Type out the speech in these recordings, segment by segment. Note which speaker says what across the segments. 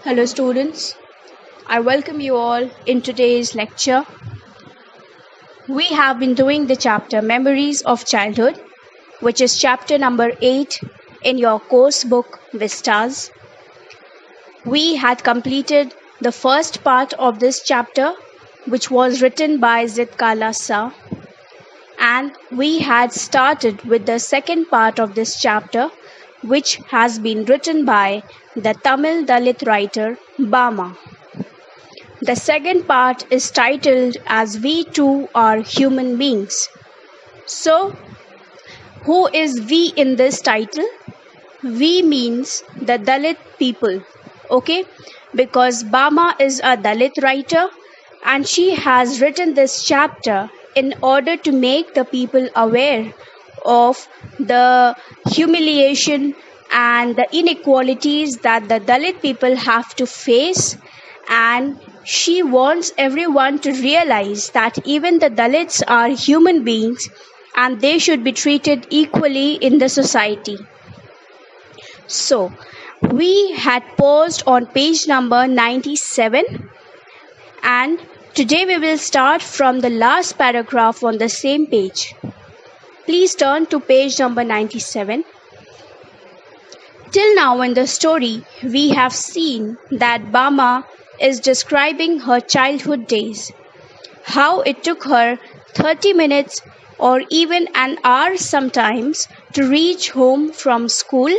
Speaker 1: Hello, students. I welcome you all in today's lecture. We have been doing the chapter Memories of Childhood, which is chapter number 8 in your course book Vistas. We had completed the first part of this chapter, which was written by Zitkala Sa, and we had started with the second part of this chapter, which has been written by the Tamil Dalit writer Bama. The second part is titled as We Too Are Human Beings. So, who is we in this title? We means the Dalit people, okay? Because Bama is a Dalit writer and she has written this chapter in order to make the people aware of the humiliation and the inequalities that the Dalit people have to face, and she wants everyone to realize that even the Dalits are human beings and they should be treated equally in the society. So, we had paused on page number 97, and today we will start from the last paragraph on the same page. Please turn to page number 97. Till now in the story, we have seen that Bama is describing her childhood days, how it took her 30 minutes or even an hour sometimes to reach home from school,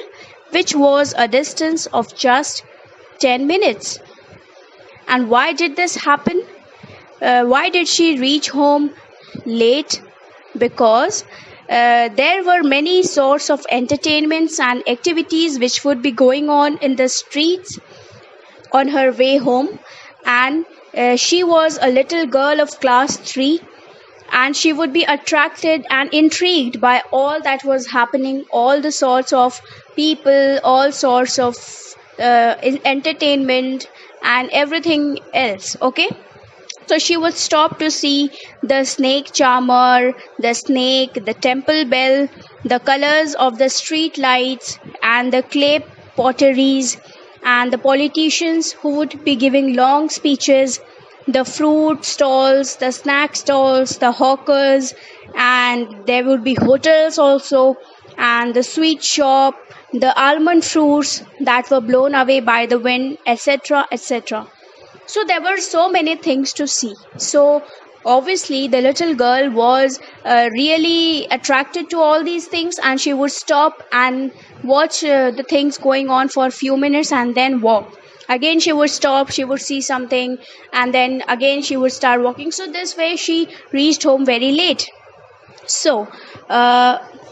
Speaker 1: which was a distance of just 10 minutes. And why did this happen? Why did she reach home late? Because there were many sorts of entertainments and activities which would be going on in the streets on her way home, and she was a little girl of class 3, and she would be attracted and intrigued by all that was happening, all the sorts of people, all sorts of entertainment and everything else, okay? So she would stop to see the snake charmer, the snake, the temple bell, the colors of the street lights and the clay potteries, and the politicians who would be giving long speeches, the fruit stalls, the snack stalls, the hawkers, and there would be hotels also, and the sweet shop, the almond fruits that were blown away by the wind, etc., etc. So there were so many things to see. So obviously the little girl was really attracted to all these things, and she would stop and watch the things going on for a few minutes and then walk. Again she would stop, she would see something, and then again she would start walking. So this way she reached home very late. So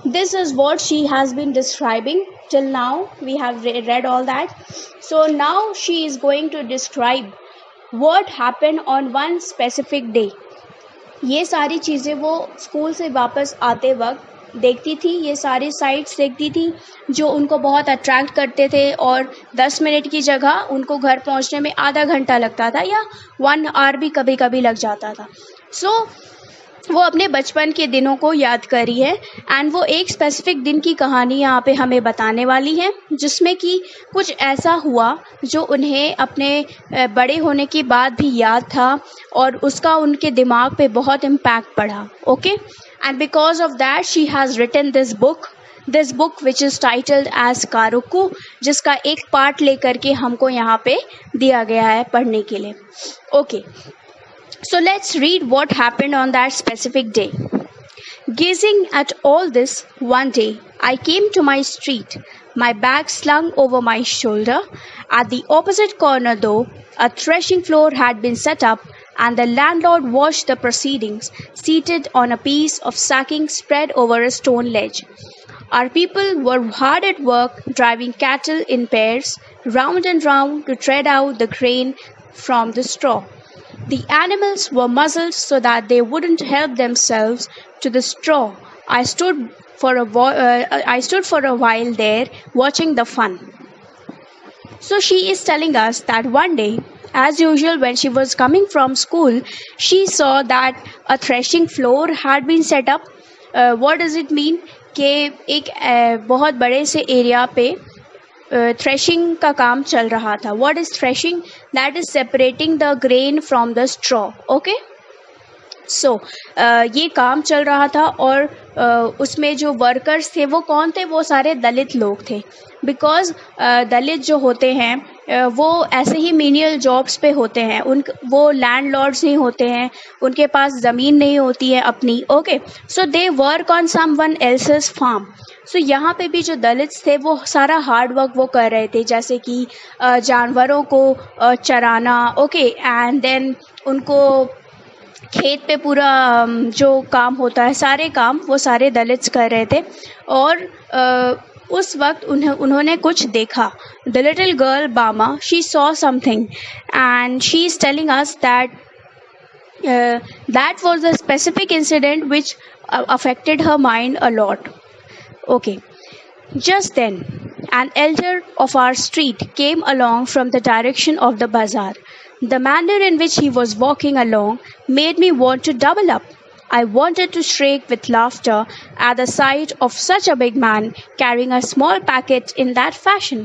Speaker 1: this is what she has been describing till now. We have read all that. So now she is going to describe what happened on one specific day. ये सारी चीज़ें वो school से वापस आते वक्त देखती थी, ये सारी साइट्स देखती थी जो उनको बहुत अट्रैक्ट करते थे, और 10 मिनट की जगह उनको घर पहुंचने में आधा घंटा लगता था या 1 आवर भी कभी कभी लग जाता था. सो वो अपने बचपन के दिनों को याद कर रही है, एंड वो एक स्पेसिफिक दिन की कहानी यहाँ पे हमें बताने वाली है, जिसमें कि कुछ ऐसा हुआ जो उन्हें अपने बड़े होने के बाद भी याद था और उसका उनके दिमाग पे बहुत इम्पैक्ट पड़ा. Okay, and because of that she has written this book which is titled as Karukku, जिसका एक पार्ट लेकर के हमको यहाँ पे दिया गया है पढ़ने के लिए. Okay, so let's read what happened on that specific day. Gazing at all this, one day I came to my street, my bag slung over my shoulder. At the opposite corner, though, a threshing floor had been set up, and the landlord watched the proceedings, seated on a piece of sacking spread over a stone ledge. Our people were hard at work, driving cattle in pairs, round and round, to tread out the grain from the straw. The animals were muzzled so that they wouldn't help themselves to the straw. I stood for a while there, watching the fun. So she is telling us that one day, as usual, when she was coming from school, she saw that a threshing floor had been set up. What does it mean? कि एक बहुत बड़े से area पे threshing का काम चल रहा था. What is threshing? That is separating the grain from the straw. Okay, so ये काम चल रहा था और उसमें जो वर्कर्स थे वो कौन थे? वो सारे दलित लोग थे. बिकॉज दलित जो होते हैं वो ऐसे ही मीनियल जॉब्स पे होते हैं. वो लैंडलॉर्ड्स नहीं होते हैं, उनके पास ज़मीन नहीं होती है अपनी. Okay, so they work on someone else's farm. So यहाँ पे भी जो दलित थे वो सारा हार्ड वर्क वो कर रहे थे, जैसे कि जानवरों को चराना. ओके, एंड देन उनको खेत पे पूरा जो काम होता है, सारे काम वो सारे दलित्स कर रहे थे. और उस वक्त उन्होंने कुछ देखा. द लिटिल गर्ल बामा, she saw something and she is telling us that that was the specific incident which affected her mind a lot. Okay, just then an elder of our street came along from the direction of the bazaar. The manner in which he was walking along made me want to double up. I wanted to shriek with laughter at the sight of such a big man carrying a small packet in that fashion.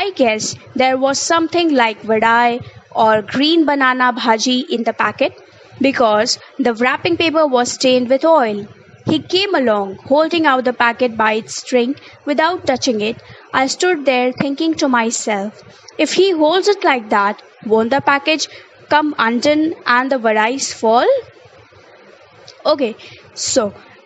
Speaker 1: I guess there was something like vadai or green banana bhaji in the packet because the wrapping paper was stained with oil. He came along, holding out the packet by its string without touching it. I stood there thinking to myself, if he holds it like that, won't the package come undone and the vadais fall? Okay, so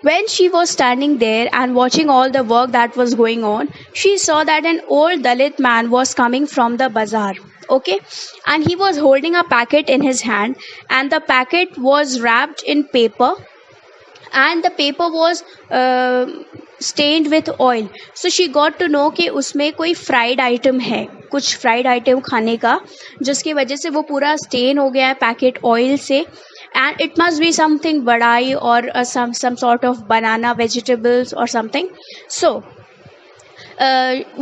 Speaker 1: when she was standing there and watching all the work that was going on, she saw that an old Dalit man was coming from the bazaar. Okay, and he was holding a packet in his hand, and the packet was wrapped in paper, and the paper was stained with oil. So she got to know कि उसमें कोई fried item है, कुछ fried item खाने का, जिसकी वजह से वो पूरा स्टेन हो गया है पैकेट ऑयल से. And it must be something vadai or some sort of banana vegetables or something. So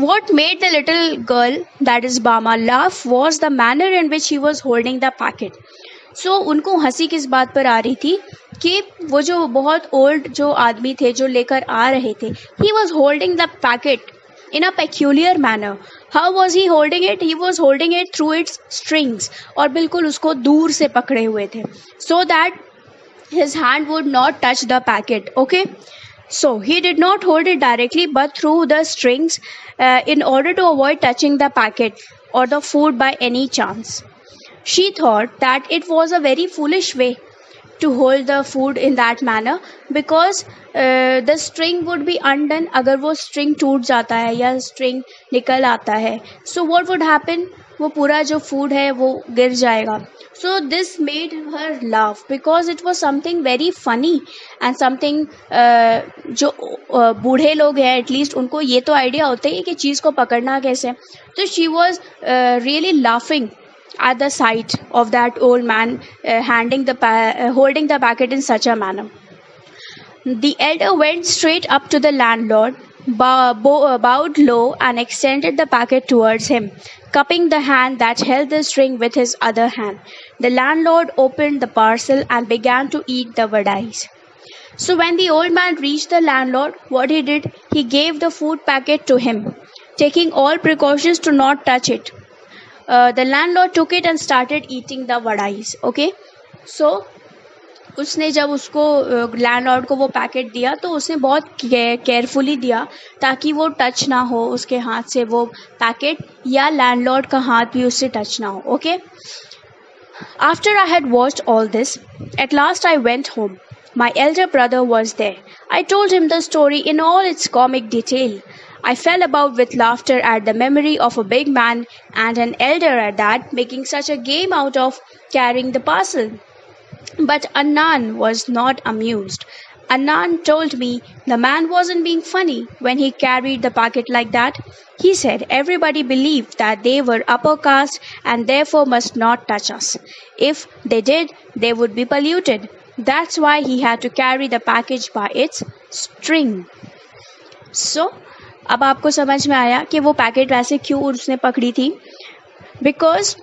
Speaker 1: what made the little girl, that is Bama, laugh was the manner in which he was holding the packet. So उनको हंसी किस बात पर आ रही थी कि वो जो बहुत ओल्ड जो आदमी थे जो लेकर आ रहे थे, he was holding the packet in a peculiar manner. How was he holding it? He was holding it through its strings और बिल्कुल उसको दूर से पकड़े हुए थे, so that his hand would not touch the packet. Okay, so he did not hold it directly but through the strings in order to avoid touching the packet or the food by any chance. She thought that it was a very foolish way to hold the food in that manner because the string would be undone. अगर वो string टूट जाता है या string निकल आता है, so what would happen? वो पूरा जो food है वो गिर जाएगा. So this made her laugh because it was something very funny and something जो बूढ़े लोग हैं at least उनको ये तो idea होता है कि चीज़ को पकड़ना कैसे. तो she was really laughing at the sight of that old man holding the packet in such a manner. The elder went straight up to the landlord, bowed low and extended the packet towards him, cupping the hand that held the string with his other hand. The landlord opened the parcel and began to eat the vadais. So when the old man reached the landlord, what he did, he gave the food packet to him, taking all precautions to not touch it. The landlord took it and started eating the vadais. Okay, so उसने जब उसको landlord को वो packet दिया तो उसने बहुत carefully दिया ताकि वो टच ना हो उसके हाथ से वो पैकेट, या लैंडलॉर्ड का हाथ भी उससे टच ना हो. Okay, after I had watched all this, at last I went home. My elder brother was there. I told him the story in all its comic detail. I fell about with laughter at the memory of a big man and an elder at that, making such a game out of carrying the parcel. But Annan was not amused. Annan told me the man wasn't being funny when he carried the packet like that. He said everybody believed that they were upper caste and therefore must not touch us. If they did, they would be polluted. That's why he had to carry the package by its string. So, अब आपको समझ में आया कि वो packet वैसे क्यों उसने पकड़ी थी. Because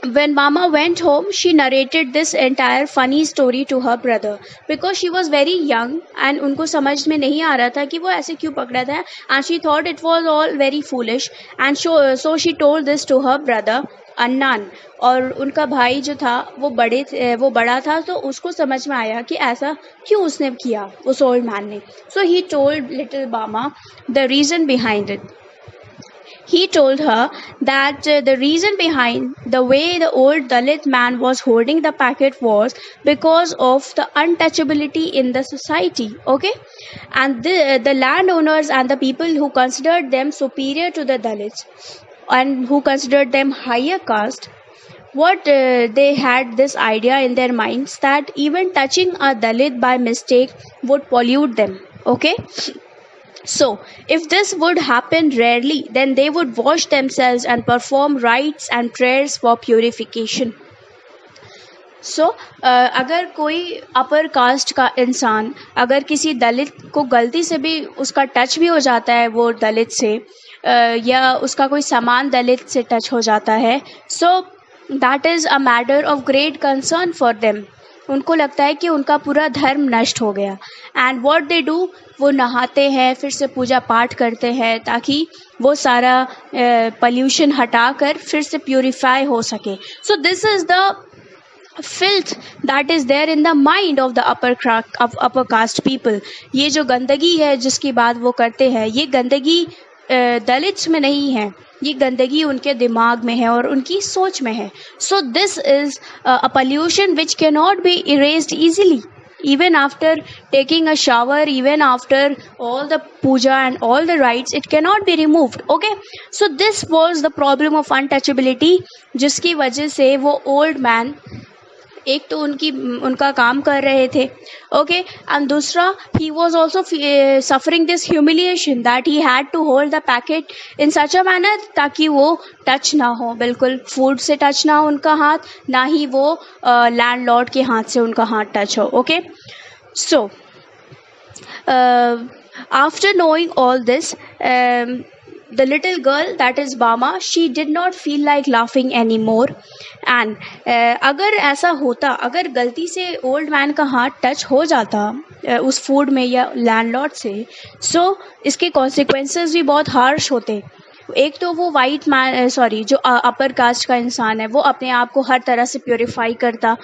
Speaker 1: When Mama went home, she narrated this entire funny story to her brother because she was very young and उनको समझ में नहीं आ रहा था कि वो ऐसे क्यों पकड़ा था, and she thought it was all very foolish, and so she told this to her brother Annan. और उनका भाई जो था वो बड़ा था, तो उसको समझ में आया कि ऐसा क्यों उसने किया उस ओल्ड मैन ने. So he told little Bama the reason behind it. He told her that the reason behind the way the old Dalit man was holding the packet was because of the untouchability in the society. Okay, and the landowners and the people who considered them superior to the Dalits and who considered them higher caste, what they had this idea in their minds that even touching a Dalit by mistake would pollute them. Okay, so, if this would happen rarely, then they would wash themselves and perform rites and prayers for purification. So, अगर कोई upper caste का इंसान अगर किसी दलित को गलती से भी उसका टच भी हो जाता है वो दलित से, या उसका कोई सामान दलित से टच हो जाता है, so that is a matter of great concern for them. उनको लगता है कि उनका पूरा धर्म नष्ट हो गया. एंड व्हाट दे डू, वो नहाते हैं, फिर से पूजा पाठ करते हैं ताकि वो सारा पॉल्यूशन हटाकर फिर से प्यूरिफाई हो सके. So this is the filth that is there in the mind of the upper caste people. ये जो गंदगी है जिसकी बात वो करते हैं, ये गंदगी दलित्स में नहीं है, ये गंदगी उनके दिमाग में है और उनकी सोच में है. So this is a pollution which cannot be erased easily. Even after taking a shower, even after all the puja and all the rites, it cannot be removed. Okay, so this was the problem of untouchability, जिसकी वजह से वो old man एक तो उनका काम कर रहे थे. ओके, एंड दूसरा he was also suffering this humiliation that he had to hold the packet in such a manner ताकि वो टच ना हो, बिल्कुल फूड से टच ना हो उनका हाथ, ना ही वो लैंडलॉर्ड के हाथ से उनका हाथ टच हो. Okay, so after knowing all this, the little girl, that is Bama, she did not feel like laughing anymore. And अगर ऐसा होता, अगर गलती से ओल्ड मैन का हाथ टच हो जाता उस फूड में या लैंडलॉर्ड से, सो इसके कॉन्सिक्वेंसेस भी बहुत हार्श होते. एक तो वो वाइट मैन जो अपर कास्ट का इंसान है वो अपने आप को हर तरह से प्योरीफाई करता,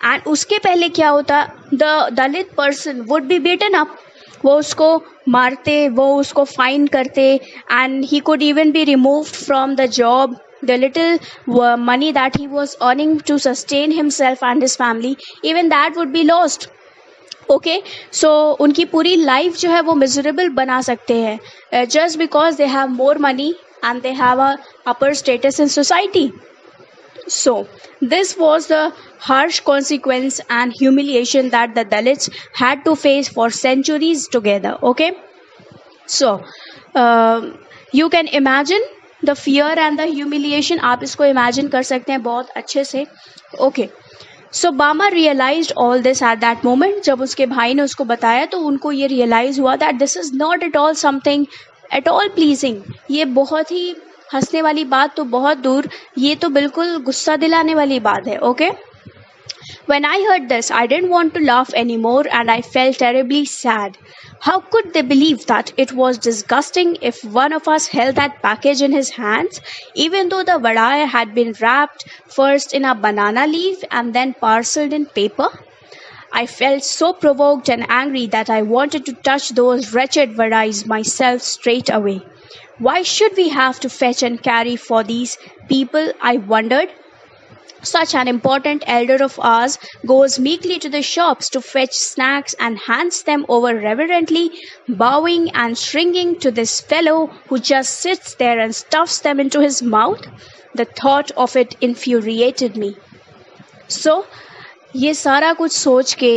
Speaker 1: एंड उसके पहले क्या होता, the Dalit person would be beaten up. वो उसको मारते, वो उसको फाइन करते, and he could even be removed from the job. The little money that he was earning to sustain himself and his family, even that would be lost. Okay, so उनकी पूरी life जो है वो miserable बना सकते हैं just because they have more money and they have a upper status in society. So this was the harsh consequence and humiliation that the Dalits had to face for centuries together. Okay, so you can imagine the fear and the humiliation. आप इसको imagine कर सकते हैं बहुत अच्छे से. Okay, so Bama realized all this at that moment. जब उसके भाई ने उसको बताया तो उनको ये realize हुआ that this is not at all something at all pleasing. ये बहुत ही हंसने वाली बात तो बहुत दूर, ये तो बिल्कुल गुस्सा दिलाने वाली बात है. Okay, when I heard this, I didn't want to laugh anymore and I felt terribly sad. How could they believe that it was disgusting if one of us held that package in his hands, even though the vadai had been wrapped first in a banana leaf and then parceled in paper? I felt so provoked and angry that I wanted to touch those wretched vadais myself straight away. Why should we have to fetch and carry for these people, I wondered. Such an important elder of ours goes meekly to the shops to fetch snacks and hands them over reverently, bowing and shrinking to this fellow who just sits there and stuffs them into his mouth. The thought of it infuriated me. So, ये सारा कुछ सोच के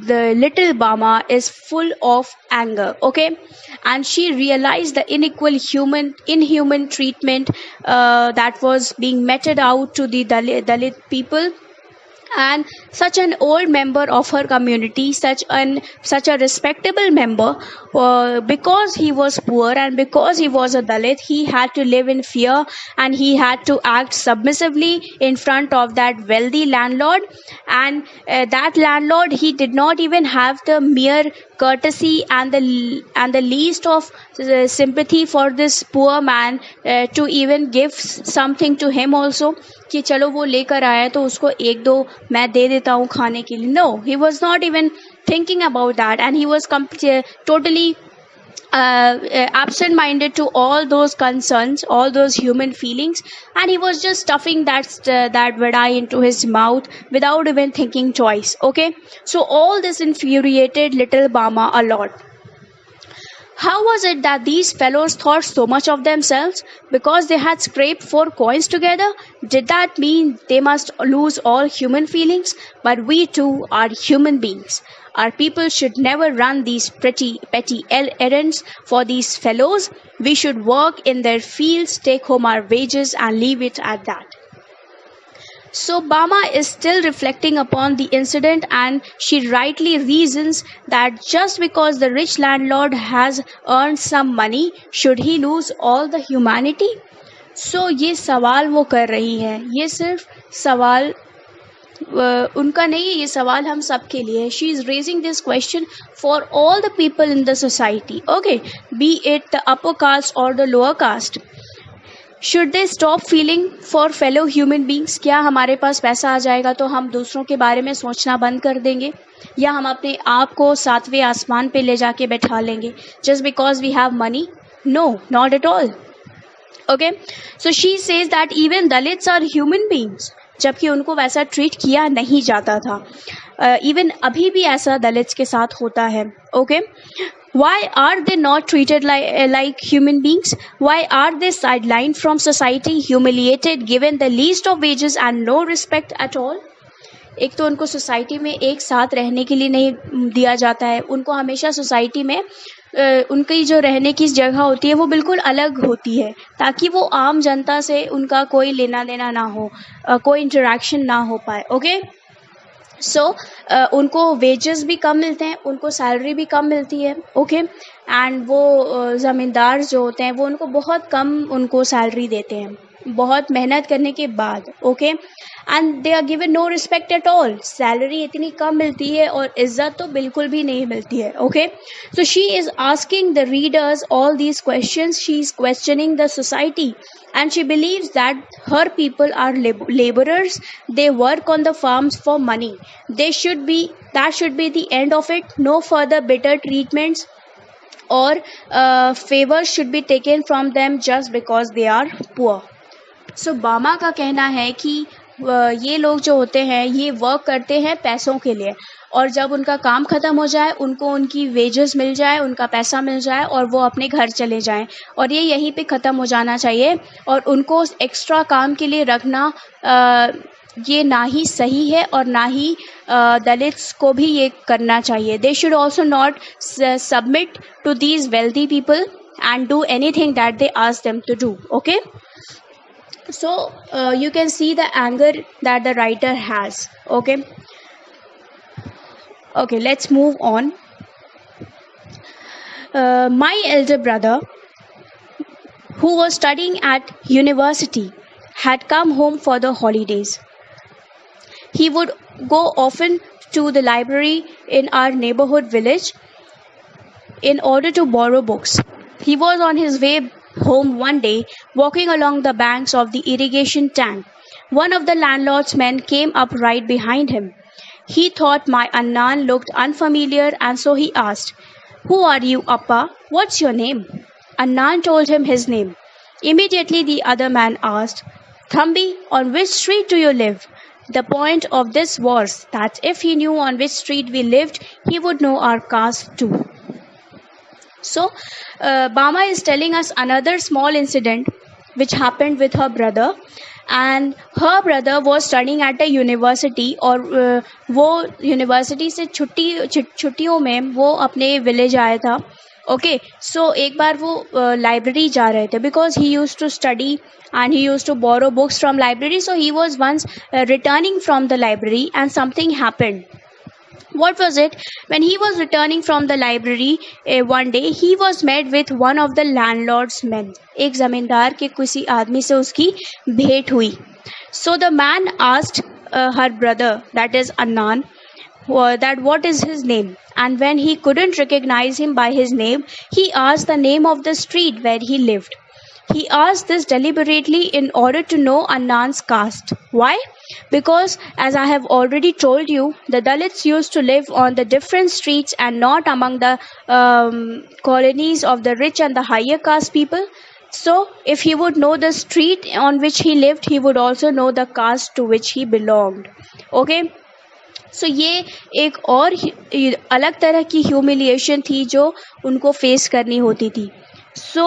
Speaker 1: the little Bama is full of anger. Okay, and she realized the inhuman treatment that was being meted out to the Dalit people, and such an old member of her community, such a respectable member, because he was poor and because he was a Dalit, he had to live in fear and he had to act submissively in front of that wealthy landlord. And that landlord, he did not even have the mere courtesy and the least of sympathy for this poor man, to even give something to him also, कि चलो वो लेकर आया तो उसको एक दो मैं दे देता हूँ खाने के लिए. No, he was not even thinking about that, and he was totally absent-minded to all those concerns, all those human feelings, and he was just stuffing that vadai into his mouth without even thinking twice. Okay, so all this infuriated little Bama a lot. How was it that these fellows thought so much of themselves because they had scraped 4 coins together? Did that mean they must lose all human feelings? But we too are human beings. Our people should never run these petty errands for these fellows. We should work in their fields, take home our wages, and leave it at that. So Bama is still reflecting upon the incident, and she rightly reasons that just because the rich landlord has earned some money, should he lose all the humanity? So ये सवाल वो कर रही है, ये सिर्फ सवाल उनका नहीं है, ये सवाल हम सब के लिए है. She is raising this question for all the people in the society, okay, be it the upper caste or the lower caste. Should they stop feeling for fellow human beings? क्या हमारे पास पैसा आ जाएगा तो हम दूसरों के बारे में सोचना बंद कर देंगे, या हम अपने आप को सातवें आसमान पे ले जाके बैठा लेंगे just because we have money? No, not at all. Okay, so she says that even Dalits are human beings, जबकि उनको वैसा ट्रीट किया नहीं जाता था. इवन अभी भी ऐसा दलित्स के साथ होता है. Okay, why are they not treated like human beings? Why are they sidelined from society, humiliated, given the least of wages and no respect at all? एक तो उनको सोसाइटी में एक साथ रहने के लिए नहीं दिया जाता है, उनको हमेशा सोसाइटी में उनकी जो रहने की जगह होती है वो बिल्कुल अलग होती है, ताकि वो आम जनता से उनका कोई लेना देना ना हो, कोई इंटरेक्शन ना हो पाए. ओके, सो उनको वेजेस भी कम मिलते हैं, उनको सैलरी भी कम मिलती है. ओके, एंड वो ज़मींदार जो होते हैं वो उनको बहुत कम उनको सैलरी देते हैं, बहुत मेहनत करने के बाद. Okay, and they are given no respect at all. Salary इतनी कम मिलती है और इज्जत तो बिल्कुल भी नहीं मिलती है. Okay, so she is asking the readers all these questions. She is questioning the society, and she believes that her people are laborers. They work on the farms for money. That should be the end of it. No further bitter treatments or favors should be taken from them just because they are poor. So बामा का कहना है कि ये लोग जो होते हैं ये वर्क करते हैं पैसों के लिए, और जब उनका काम ख़त्म हो जाए, उनको उनकी वेजेस मिल जाए, उनका पैसा मिल जाए और वो अपने घर चले जाएं, और ये यहीं पे ख़त्म हो जाना चाहिए. और उनको एक्स्ट्रा काम के लिए रखना ये ना ही सही है और ना ही दलित्स को भी ये करना चाहिए. They should also not submit to these wealthy people and do anything that they ask them to do. Okay, so you can see the anger that the writer has. Okay, let's move on. My elder brother, who was studying at university, had come home for the holidays. He would go often to the library in our neighborhood village in order to borrow books. He was on his way home one day, walking along the banks of the irrigation tank. One of the landlord's men came up right behind him. He thought my Annan looked unfamiliar, and so he asked, "Who are you, Appa? What's your name?" Annan told him his name. Immediately the other man asked, "Thambi, on which street do you live?" The point of this was that if he knew on which street we lived, he would know our caste too. So, Bama is telling us another small incident which happened with her brother, and her brother was studying at a university, और वो university से छुट्टियों में वो अपने village आया था. Okay so एक बार वो लाइब्रेरी जा रहे थे because he use to study and he use to borrow books from library so he was once returning from the library and something happened. What was it? When he was returning from the library one day, he was met with one of the landlord's men. एक जमींदार के किसी आदमी से उसकी भेंट हुई. So the man asked her brother, that is Annan, that what is his name. And when he couldn't recognize him by his name, he asked the name of the street where he lived. He asked this deliberately in order to know Annan's caste. Why? Because, as I have already told you, the Dalits used to live on the different streets and not among the colonies of the rich and the higher caste people. So, if he would know the street on which he lived, he would also know the caste to which he belonged. Okay? सो ये एक और अलग तरह की humiliation थी जो उनको face करनी होती थी. सो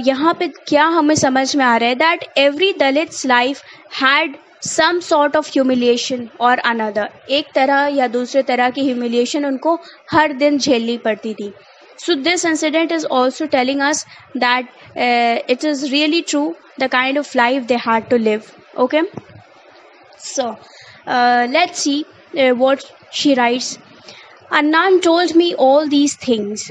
Speaker 1: यहाँ पे क्या हमें समझ में आ रहा है that every Dalit's life had some sort of humiliation और अनदर. एक तरह या दूसरे तरह की ह्यूमिलिएशन उनको हर दिन झेलनी पड़ती थी. So this incident is also telling us that it is really true the kind of life they had to live. Okay, so let's see what she writes. Annan told me all these things,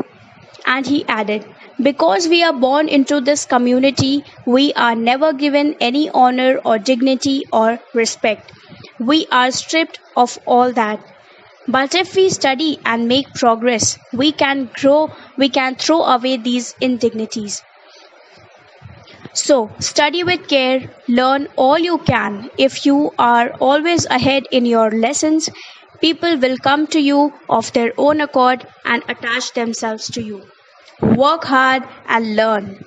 Speaker 1: and he added, because we are born into this community, we are never given any honor or dignity or respect. We are stripped of all that. But if we study and make progress, we can grow, we can throw away these indignities. So, study with care, learn all you can. If you are always ahead in your lessons, people will come to you of their own accord and attach themselves to you. Work hard and learn.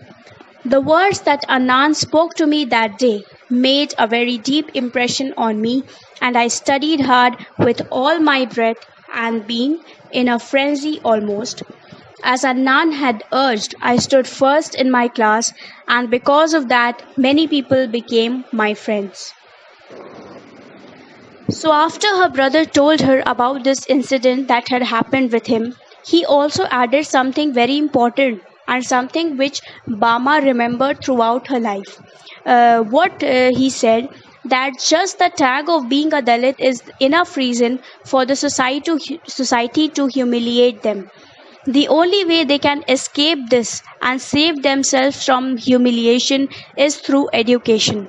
Speaker 1: The words that Anand spoke to me that day made a very deep impression on me, and I studied hard with all my breath and being in a frenzy almost. As Anand had urged, I stood first in my class, and because of that, many people became my friends. So after her brother told her about this incident that had happened with him, he also added something very important and something which Bama remembered throughout her life. He said that just the tag of being a Dalit is enough reason for the society to humiliate them. The only way they can escape this and save themselves from humiliation is through education.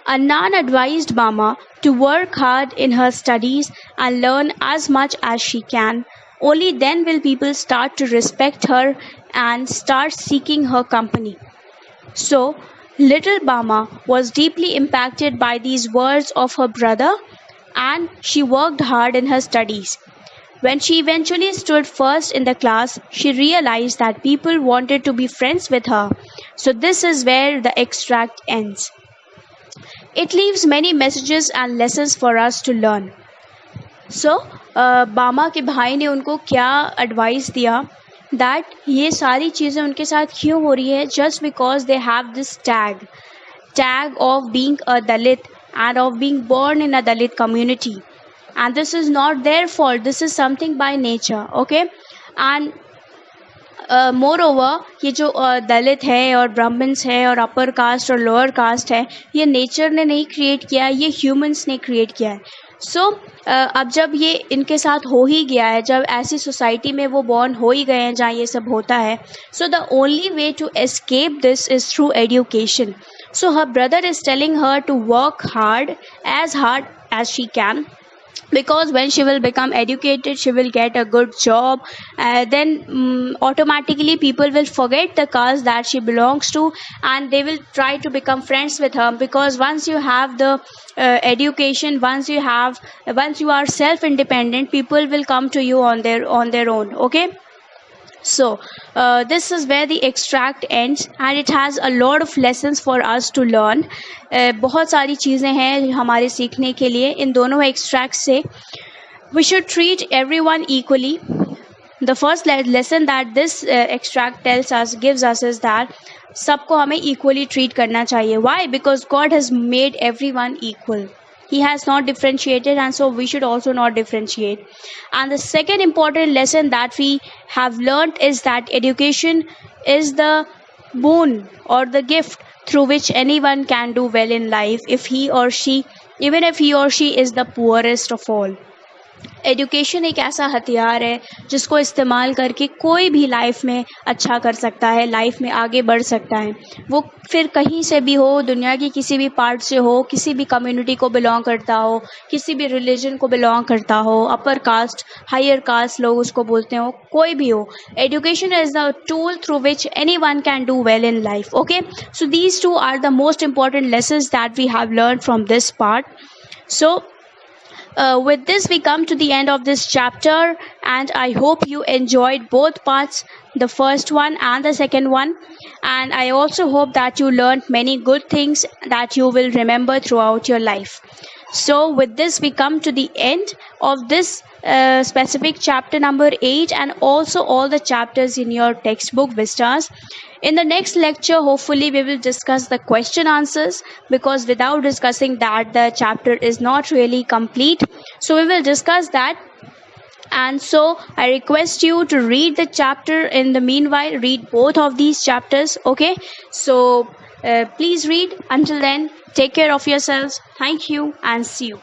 Speaker 1: Annan advised Bama to work hard in her studies and learn as much as she can. Only then will people start to respect her and start seeking her company. So, little Bama was deeply impacted by these words of her brother, and she worked hard in her studies. When she eventually stood first in the class, she realized that people wanted to be friends with her. So this is where the extract ends. It leaves many messages and lessons for us to learn. So, बामा के भाई ने उनको क्या advice दिया that ये सारी चीज़ें उनके साथ क्यों हो रही है just because they have this tag of being a Dalit and of being born in a Dalit community, and this is not their fault, this is something by nature. Okay, and moreover ये जो दलित है और Brahmins है और upper caste और lower caste है ये nature ने नहीं क्रिएट किया है, ये ह्यूमंस ने क्रिएट किया है. सो अब जब ये इनके साथ हो ही गया है, जब ऐसी सोसाइटी में वो बॉर्न हो ही गए हैं जहाँ ये सब होता है, so the only way to escape this is through education. So her brother is telling her to work hard as she can, because when she will become educated, she will get a good job. Then automatically people will forget the caste that she belongs to, and they will try to become friends with her, because once you have the education, once you are self independent, people will come to you on their own. Okay. So this is where the extract ends, and it has a lot of lessons for us to learn. बहुत सारी चीज़ें हैं हमारे सीखने के लिए इन दोनों extracts से. We should treat everyone equally. The first lesson that this extract gives us is that सबको हमें equally treat करना चाहिए. Why? Because God has made everyone equal. he has not differentiated, and so we should also not differentiate. And the second important lesson that we have learned is that education is the boon or the gift through which anyone can do well in life, if he or she, even if he or she is the poorest of all. Education एक ऐसा हथियार है जिसको इस्तेमाल करके कोई भी life में अच्छा कर सकता है, लाइफ में आगे बढ़ सकता है, वो फिर कहीं से भी हो, दुनिया की किसी भी पार्ट से हो, किसी भी कम्युनिटी को बिलोंग करता हो, किसी भी रिलीजन को बिलोंग करता हो, अपर कास्ट, हायर कास्ट लोग उसको बोलते हो, कोई भी हो. Education is the tool through which anyone can do well in life. Okay, so these two are the most important lessons that we have learned from this part. So with this, we come to the end of this chapter, and I hope you enjoyed both parts, the first one and the second one. And I also hope that you learned many good things that you will remember throughout your life. So with this, we come to the end of this specific chapter number 8, and also all the chapters in your textbook Vistas. In the next lecture, hopefully we will discuss the question answers, because without discussing that, the chapter is not really complete. So we will discuss that. And so I request you to read the chapter. In the meanwhile, read both of these chapters. Okay, so please read. Until then, take care of yourselves. Thank you and see you.